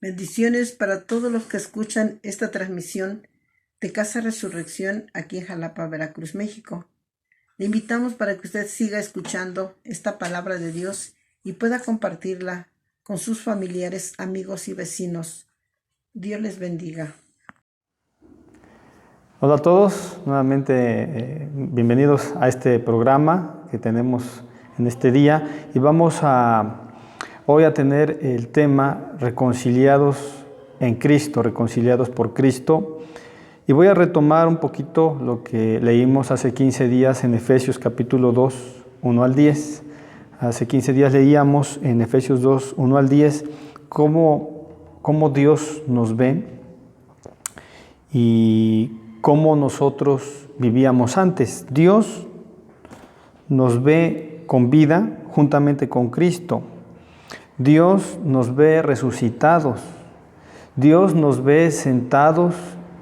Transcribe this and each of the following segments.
Bendiciones para todos los que escuchan esta transmisión de Casa Resurrección aquí en Jalapa, Veracruz, México. Le invitamos para que usted siga escuchando esta palabra de Dios y pueda compartirla con sus familiares, amigos y vecinos. Dios les bendiga. Hola a todos, nuevamente bienvenidos a este programa que tenemos en este día y vamos hoy a tener el tema reconciliados en Cristo, reconciliados por Cristo. Y voy a retomar un poquito lo que leímos hace 15 días en Efesios capítulo 2, 1 al 10. Hace 15 días leíamos en Efesios 2, 1 al 10 cómo Dios nos ve y cómo nosotros vivíamos antes. Dios nos ve con vida juntamente con Cristo. Dios nos ve resucitados. Dios nos ve sentados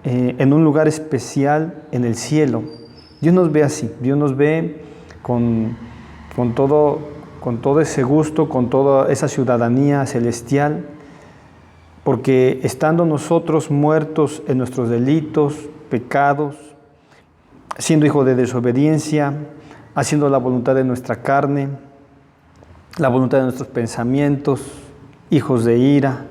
en un lugar especial en el cielo. Dios nos ve así. Dios nos ve con todo ese gusto, con toda esa ciudadanía celestial, porque estando nosotros muertos en nuestros delitos, pecados, siendo hijos de desobediencia, haciendo la voluntad de nuestra carne, la voluntad de nuestros pensamientos, hijos de ira.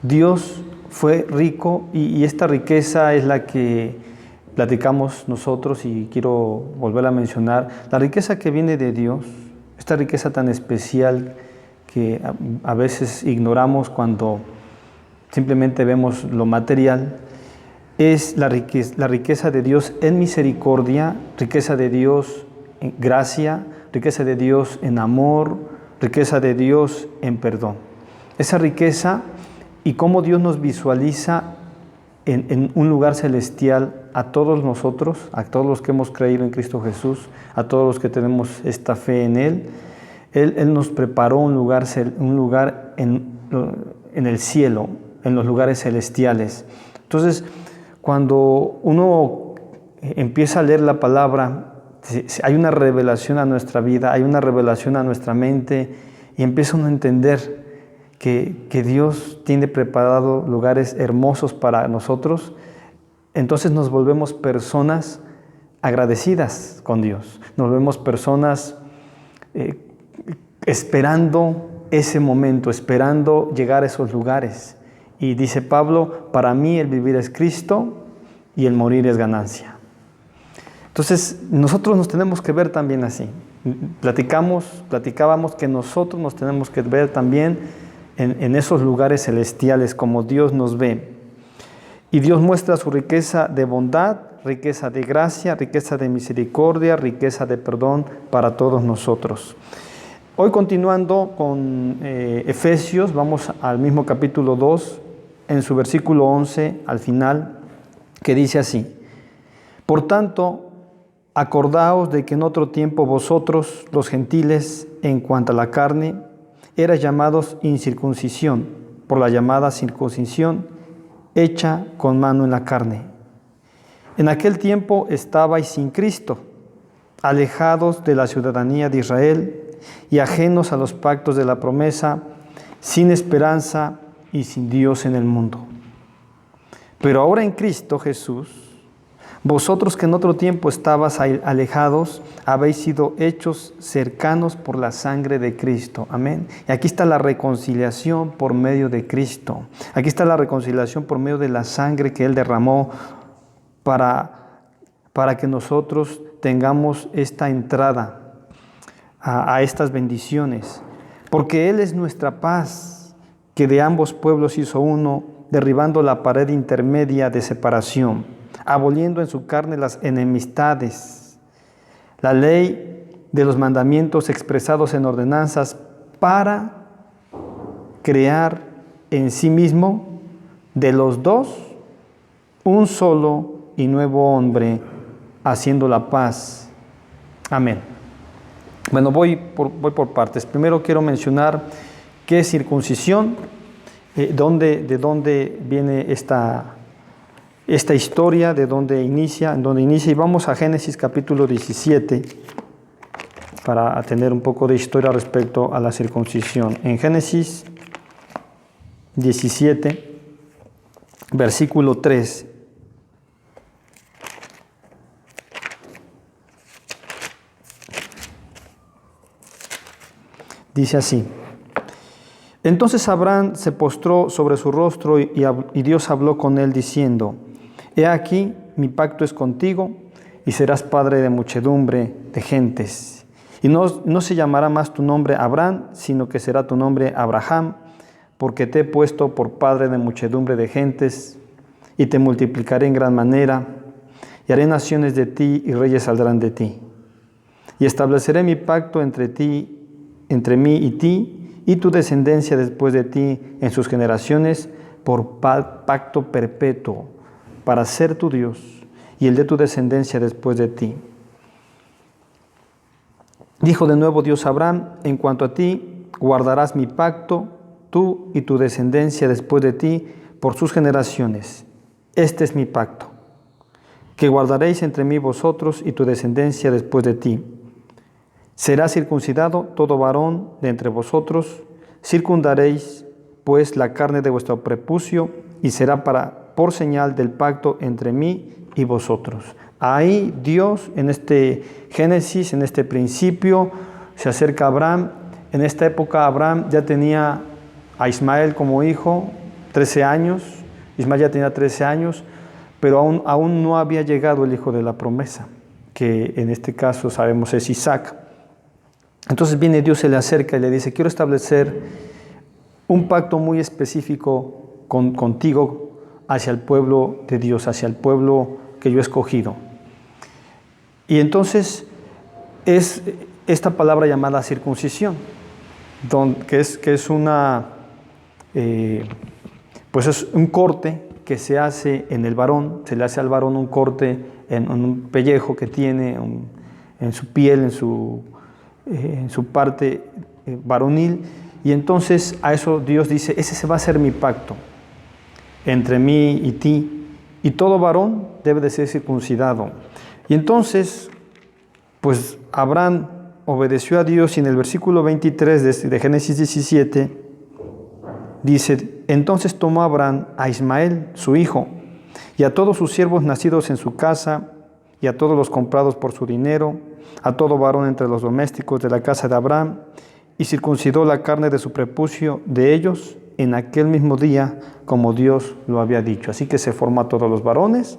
Dios fue rico y esta riqueza es la que platicamos nosotros y quiero volver a mencionar. La riqueza que viene de Dios, esta riqueza tan especial que a veces ignoramos cuando simplemente vemos lo material, es la riqueza de Dios en misericordia, riqueza de Dios en gracia, riqueza de Dios en amor, riqueza de Dios en perdón. Esa riqueza y cómo Dios nos visualiza en un lugar celestial a todos nosotros, a todos los que hemos creído en Cristo Jesús, a todos los que tenemos esta fe en Él. Él nos preparó un lugar en el cielo, en los lugares celestiales. Entonces, cuando uno empieza a leer la palabra, hay una revelación a nuestra vida, hay una revelación a nuestra mente y empieza uno a entender que Dios tiene preparado lugares hermosos para nosotros. Entonces nos volvemos personas agradecidas con Dios, nos volvemos personas esperando ese momento, esperando llegar a esos lugares. Y dice Pablo, para mí el vivir es Cristo y el morir es ganancia. Entonces, nosotros nos tenemos que ver también así. Platicábamos que nosotros nos tenemos que ver también en esos lugares celestiales como Dios nos ve. Y Dios muestra su riqueza de bondad, riqueza de gracia, riqueza de misericordia, riqueza de perdón para todos nosotros. Hoy continuando con Efesios, vamos al mismo capítulo 2, en su versículo 11, al final, que dice así: Por tanto, acordaos de que en otro tiempo vosotros, los gentiles, en cuanto a la carne, erais llamados incircuncisión, por la llamada circuncisión, hecha con mano en la carne. En aquel tiempo estabais sin Cristo, alejados de la ciudadanía de Israel y ajenos a los pactos de la promesa, sin esperanza y sin Dios en el mundo. Pero ahora en Cristo Jesús, vosotros que en otro tiempo estabas alejados, habéis sido hechos cercanos por la sangre de Cristo. Amén. Y aquí está la reconciliación por medio de Cristo. Aquí está la reconciliación por medio de la sangre que Él derramó para que nosotros tengamos esta entrada a estas bendiciones. Porque Él es nuestra paz, que de ambos pueblos hizo uno, derribando la pared intermedia de separación, aboliendo en su carne las enemistades, la ley de los mandamientos expresados en ordenanzas, para crear en sí mismo de los dos un solo y nuevo hombre, haciendo la paz. Amén. Bueno, voy por partes. Primero quiero mencionar qué es circuncisión, de dónde viene esta historia, de dónde inicia, y vamos a Génesis capítulo 17 para tener un poco de historia respecto a la circuncisión. En Génesis 17, versículo 3. Dice así: entonces Abraham se postró sobre su rostro y Dios habló con él diciendo: he aquí, mi pacto es contigo y serás padre de muchedumbre de gentes. Y no se llamará más tu nombre Abraham, sino que será tu nombre Abraham, porque te he puesto por padre de muchedumbre de gentes, y te multiplicaré en gran manera, y haré naciones de ti, y reyes saldrán de ti. Y estableceré mi pacto entre mí y ti, y tu descendencia después de ti en sus generaciones, por pacto perpetuo, para ser tu Dios, y el de tu descendencia después de ti. Dijo de nuevo Dios a Abraham: en cuanto a ti, guardarás mi pacto, tú y tu descendencia después de ti, por sus generaciones. Este es mi pacto, que guardaréis entre mí vosotros y tu descendencia después de ti. Será circuncidado todo varón de entre vosotros, circundaréis pues la carne de vuestro prepucio, y será por señal del pacto entre mí y vosotros. Ahí Dios, en este Génesis, en este principio, se acerca a Abraham. En esta época Abraham ya tenía a Ismael como hijo, 13 años. Ismael ya tenía 13 años, pero aún no había llegado el hijo de la promesa, que en este caso sabemos es Isaac. Entonces viene Dios, se le acerca y le dice: quiero establecer un pacto muy específico contigo hacia el pueblo de Dios, hacia el pueblo que yo he escogido. Y entonces es esta palabra llamada circuncisión, que es una, pues es un corte que se hace en el varón. Se le hace al varón un corte en un pellejo que tiene, en su piel, en su parte varonil. Y entonces a eso Dios dice: ese va a ser mi pacto entre mí y ti, y todo varón debe de ser circuncidado. Y entonces, pues Abraham obedeció a Dios, y en el versículo 23 de Génesis 17 dice: entonces tomó Abraham a Ismael, su hijo, y a todos sus siervos nacidos en su casa, y a todos los comprados por su dinero, a todo varón entre los domésticos de la casa de Abraham, y circuncidó la carne de su prepucio de ellos en aquel mismo día, como Dios lo había dicho. Así que se formó a todos los varones,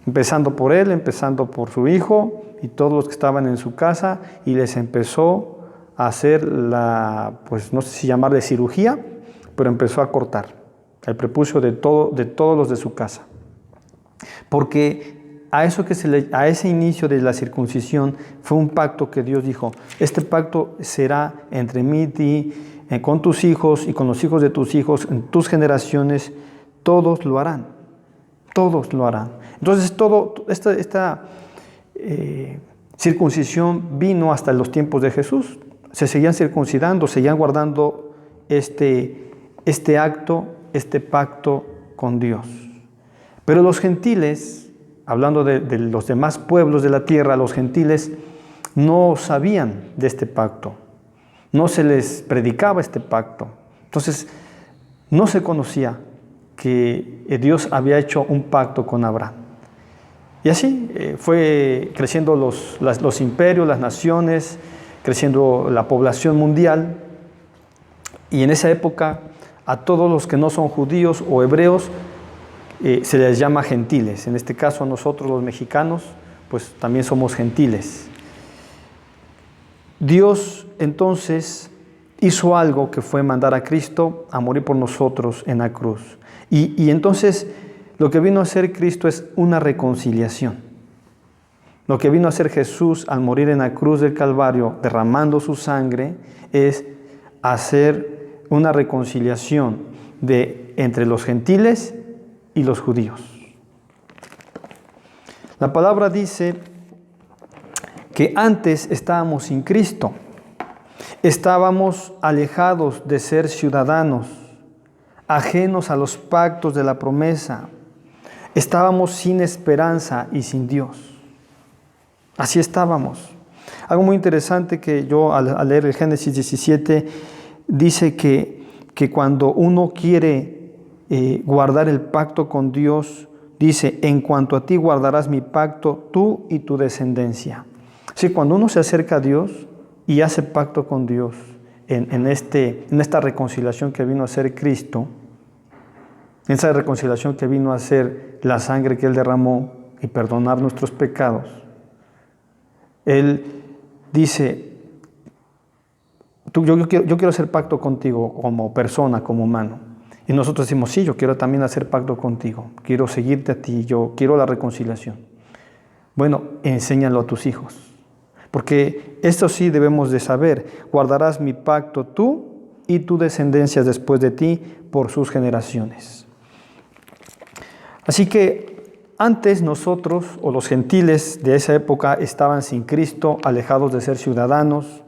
empezando por él, empezando por su hijo y todos los que estaban en su casa, y les empezó a hacer pues no sé si llamarle cirugía, pero empezó a cortar el prepucio de todos los de su casa. Porque a ese inicio de la circuncisión fue un pacto que Dios dijo: este pacto será entre mí y ti, con tus hijos y con los hijos de tus hijos, en tus generaciones, todos lo harán. Todos lo harán. Entonces, esta circuncisión vino hasta los tiempos de Jesús. Se seguían circuncidando, seguían guardando este acto, este pacto con Dios. Pero los gentiles, hablando de los demás pueblos de la tierra, los gentiles no sabían de este pacto. No se les predicaba este pacto. Entonces, no se conocía que Dios había hecho un pacto con Abraham. Y así fue creciendo los imperios, las naciones, creciendo la población mundial. Y en esa época, a todos los que no son judíos o hebreos, se les llama gentiles. En este caso, a nosotros los mexicanos, pues también somos gentiles. Dios entonces hizo algo, que fue mandar a Cristo a morir por nosotros en la cruz. Y entonces lo que vino a hacer Cristo es una reconciliación. Lo que vino a hacer Jesús al morir en la cruz del Calvario, derramando su sangre, es hacer una reconciliación entre los gentiles y los judíos. La palabra dice que antes estábamos sin Cristo, estábamos alejados de ser ciudadanos, ajenos a los pactos de la promesa, estábamos sin esperanza y sin Dios. Así estábamos. Algo muy interesante que yo al leer el Génesis 17 dice que que cuando uno quiere guardar el pacto con Dios, dice, en cuanto a ti guardarás mi pacto, tú y tu descendencia. Sí, cuando uno se acerca a Dios y hace pacto con Dios en esta reconciliación que vino a hacer Cristo, en esa reconciliación que vino a hacer la sangre que Él derramó y perdonar nuestros pecados, Él dice, yo quiero hacer pacto contigo como persona, como humano. Y nosotros decimos, sí, yo quiero también hacer pacto contigo, quiero seguirte a ti, yo quiero la reconciliación. Bueno, enséñalo a tus hijos, porque esto sí debemos de saber, guardarás mi pacto tú y tu descendencia después de ti por sus generaciones. Así que antes nosotros, o los gentiles de esa época, estaban sin Cristo, alejados de ser ciudadanos,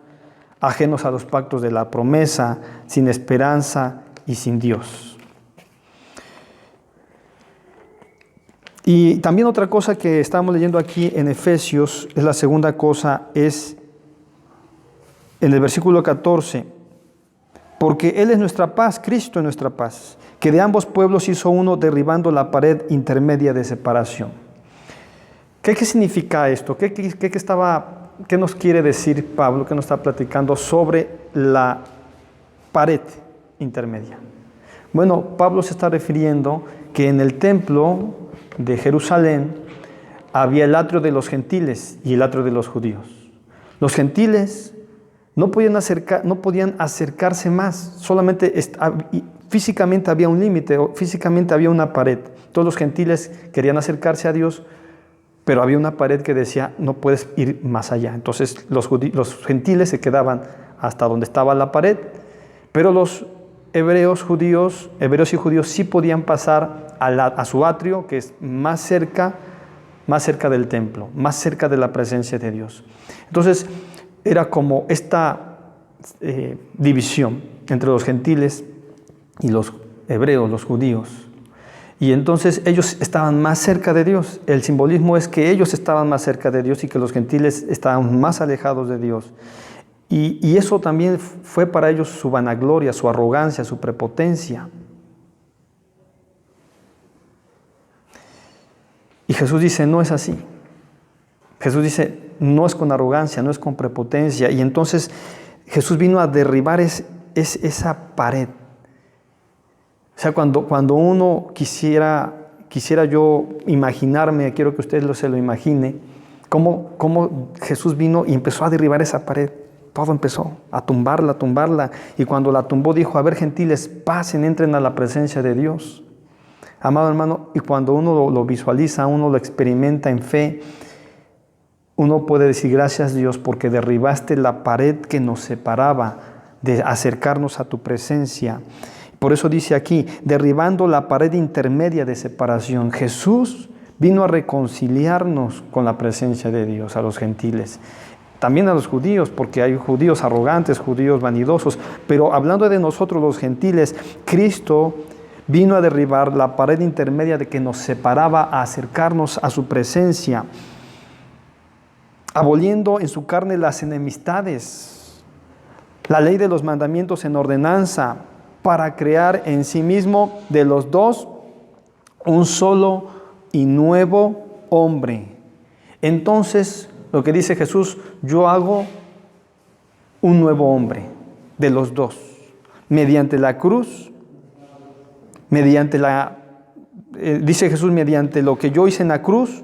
ajenos a los pactos de la promesa, sin esperanza y sin Dios. Y también otra cosa que estamos leyendo aquí en Efesios, es la segunda cosa, es en el versículo 14, porque Él es nuestra paz, Cristo es nuestra paz, que de ambos pueblos hizo uno derribando la pared intermedia de separación. ¿Qué significa esto? ¿Qué nos quiere decir Pablo, que nos está platicando sobre la pared intermedia? Bueno, Pablo se está refiriendo que en el templo de Jerusalén había el atrio de los gentiles y el atrio de los judíos. Los gentiles no podían acercarse más, solamente físicamente había un límite, físicamente había una pared. Todos los gentiles querían acercarse a Dios, pero había una pared que decía, no puedes ir más allá. Entonces los gentiles se quedaban hasta donde estaba la pared, pero los hebreos y judíos sí podían pasar a su atrio, que es más cerca del templo, más cerca de la presencia de Dios. Entonces era como esta división entre los gentiles y los hebreos, los judíos. Y entonces ellos estaban más cerca de Dios. El simbolismo es que ellos estaban más cerca de Dios y que los gentiles estaban más alejados de Dios. Y eso también fue para ellos su vanagloria, su arrogancia, su prepotencia. Y Jesús dice, no es así. Jesús dice, no es con arrogancia, no es con prepotencia. Y entonces Jesús vino a derribar esa pared. O sea, cuando uno quisiera yo imaginarme, quiero que usted se lo imagine, cómo Jesús vino y empezó a derribar esa pared. Todo empezó a tumbarla. Y cuando la tumbó dijo, a ver, gentiles, pasen, entren a la presencia de Dios. Amado hermano, y cuando uno lo visualiza, uno lo experimenta en fe, uno puede decir, gracias Dios, porque derribaste la pared que nos separaba de acercarnos a tu presencia. Por eso dice aquí, derribando la pared intermedia de separación. Jesús vino a reconciliarnos con la presencia de Dios, a los gentiles. También a los judíos, porque hay judíos arrogantes, judíos vanidosos. Pero hablando de nosotros los gentiles, Cristo vino a derribar la pared intermedia de que nos separaba a acercarnos a su presencia, aboliendo en su carne las enemistades, la ley de los mandamientos en ordenanza, para crear en sí mismo de los dos un solo y nuevo hombre. Entonces, lo que dice Jesús, yo hago un nuevo hombre de los dos, mediante la cruz, dice Jesús, mediante lo que yo hice en la cruz,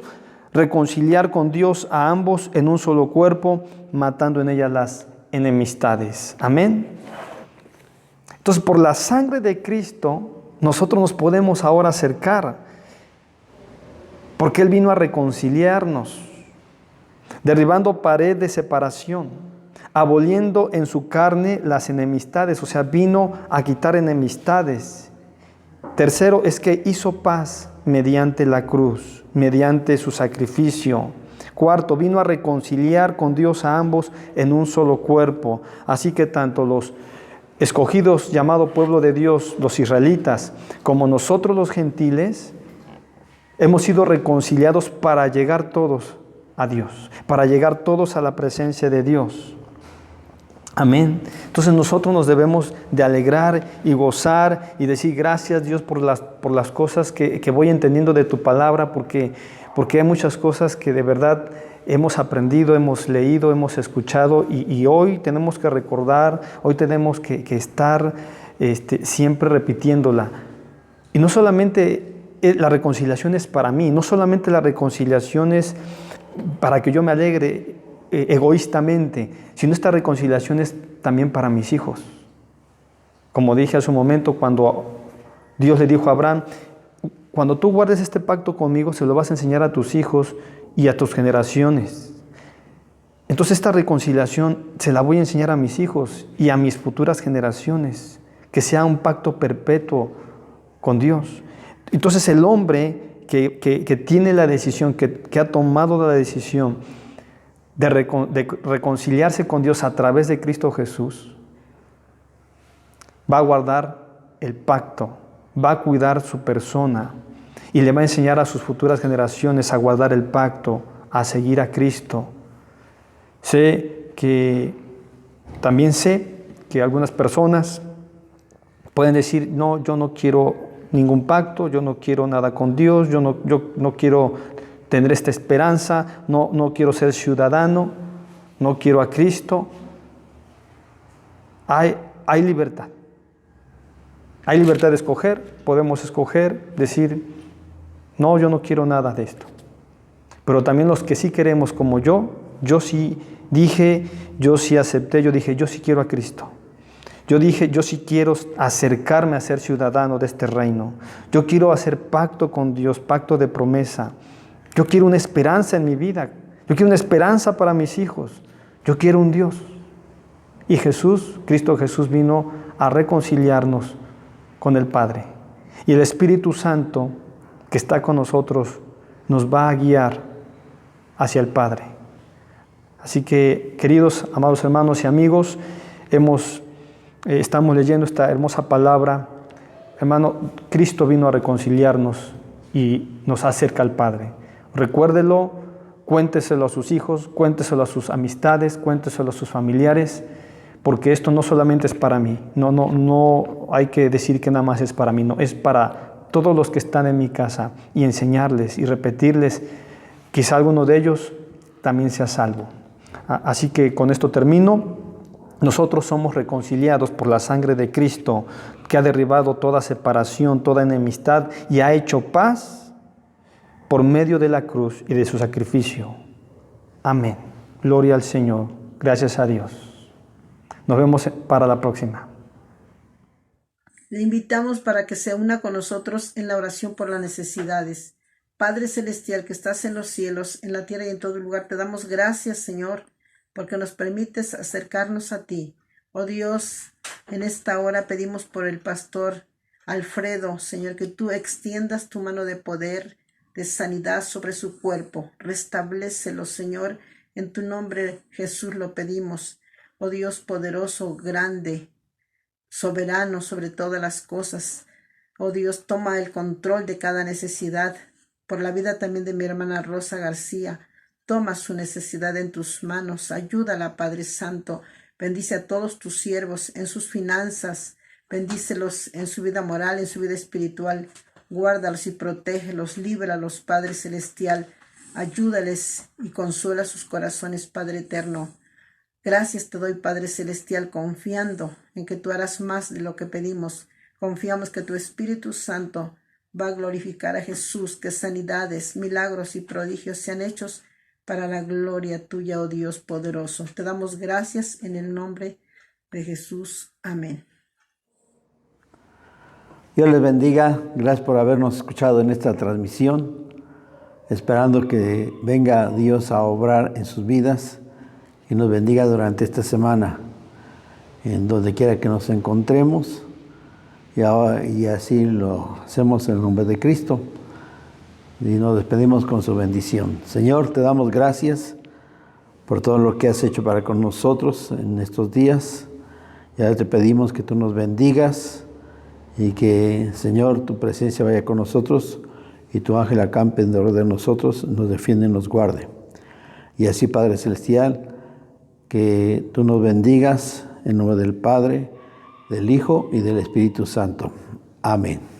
reconciliar con Dios a ambos en un solo cuerpo, matando en ella las enemistades. Amén. Entonces, por la sangre de Cristo, nosotros nos podemos ahora acercar, porque Él vino a reconciliarnos, derribando pared de separación, aboliendo en su carne las enemistades, o sea, vino a quitar enemistades. Tercero es que hizo paz mediante la cruz, mediante su sacrificio. Cuarto, vino a reconciliar con Dios a ambos en un solo cuerpo. Así que tanto los escogidos, llamado pueblo de Dios, los israelitas, como nosotros los gentiles, hemos sido reconciliados para llegar todos a Dios, para llegar todos a la presencia de Dios. Amén. Entonces nosotros nos debemos de alegrar y gozar y decir gracias, Dios, por las cosas que voy entendiendo de tu palabra, porque hay muchas cosas que de verdad hemos aprendido, hemos leído, hemos escuchado y hoy tenemos que recordar, hoy tenemos que estar siempre repitiéndola. Y no solamente la reconciliación es para mí, no solamente la reconciliación es para que yo me alegre egoístamente, sino esta reconciliación es también para mis hijos. Como dije hace un momento, cuando Dios le dijo a Abraham, cuando tú guardes este pacto conmigo, se lo vas a enseñar a tus hijos y a tus generaciones. Entonces esta reconciliación se la voy a enseñar a mis hijos y a mis futuras generaciones, que sea un pacto perpetuo con Dios. Entonces el hombre que tiene la decisión, que ha tomado la decisión de reconciliarse con Dios a través de Cristo Jesús, va a guardar el pacto, va a cuidar su persona y le va a enseñar a sus futuras generaciones a guardar el pacto, a seguir a Cristo. También sé que algunas personas pueden decir, no, yo no quiero ningún pacto, yo no quiero nada con Dios, yo no quiero tener esta esperanza, no quiero ser ciudadano, no quiero a Cristo. Hay libertad. Hay libertad de escoger, podemos escoger, decir, no, yo no quiero nada de esto. Pero también los que sí queremos como yo sí dije, yo sí acepté, yo dije, yo sí quiero a Cristo. Yo dije, yo sí quiero acercarme a ser ciudadano de este reino. Yo quiero hacer pacto con Dios, pacto de promesa. Yo quiero una esperanza en mi vida. Yo quiero una esperanza para mis hijos. Yo quiero un Dios. Y Cristo Jesús vino a reconciliarnos con el Padre. Y el Espíritu Santo que está con nosotros nos va a guiar hacia el Padre. Así que, queridos, amados hermanos y amigos, estamos leyendo esta hermosa palabra. Hermano, Cristo vino a reconciliarnos y nos acerca al Padre. Recuérdelo, cuénteselo a sus hijos, cuénteselo a sus amistades, cuénteselo a sus familiares, porque esto no solamente es para mí. No hay que decir que nada más es para mí, no, es para todos los que están en mi casa y enseñarles y repetirles, quizá alguno de ellos también sea salvo. Así que con esto termino. Nosotros somos reconciliados por la sangre de Cristo, que ha derribado toda separación, toda enemistad y ha hecho paz por medio de la cruz y de su sacrificio. Amén. Gloria al Señor. Gracias a Dios. Nos vemos para la próxima. Le invitamos para que se una con nosotros en la oración por las necesidades. Padre Celestial que estás en los cielos, en la tierra y en todo lugar, te damos gracias, Señor, porque nos permites acercarnos a ti. Oh Dios, en esta hora pedimos por el pastor Alfredo, Señor, que tú extiendas tu mano de poder, de sanidad sobre su cuerpo. Restablécelo, Señor, en tu nombre, Jesús, lo pedimos. Oh Dios poderoso, grande, soberano sobre todas las cosas. Oh Dios, toma el control de cada necesidad. Por la vida también de mi hermana Rosa García. Toma su necesidad en tus manos. Ayúdala, Padre Santo. Bendice a todos tus siervos en sus finanzas. Bendícelos en su vida moral, en su vida espiritual. Guárdalos y protégelos. Líbralos, Padre Celestial. Ayúdales y consuela sus corazones, Padre Eterno. Gracias te doy, Padre Celestial, confiando en que tú harás más de lo que pedimos. Confiamos que tu Espíritu Santo va a glorificar a Jesús, que sanidades, milagros y prodigios sean hechos para la gloria tuya, oh Dios poderoso. Te damos gracias en el nombre de Jesús. Amén. Dios les bendiga. Gracias por habernos escuchado en esta transmisión. Esperando que venga Dios a obrar en sus vidas y nos bendiga durante esta semana, en donde quiera que nos encontremos. Y así lo hacemos en el nombre de Cristo. Y nos despedimos con su bendición. Señor, te damos gracias por todo lo que has hecho para con nosotros en estos días. Ya te pedimos que tú nos bendigas y que, Señor, tu presencia vaya con nosotros y tu ángel acampe alrededor de nosotros, nos defiende y nos guarde. Y así, Padre Celestial, que tú nos bendigas En nombre del Padre, del Hijo y del Espíritu Santo. Amén.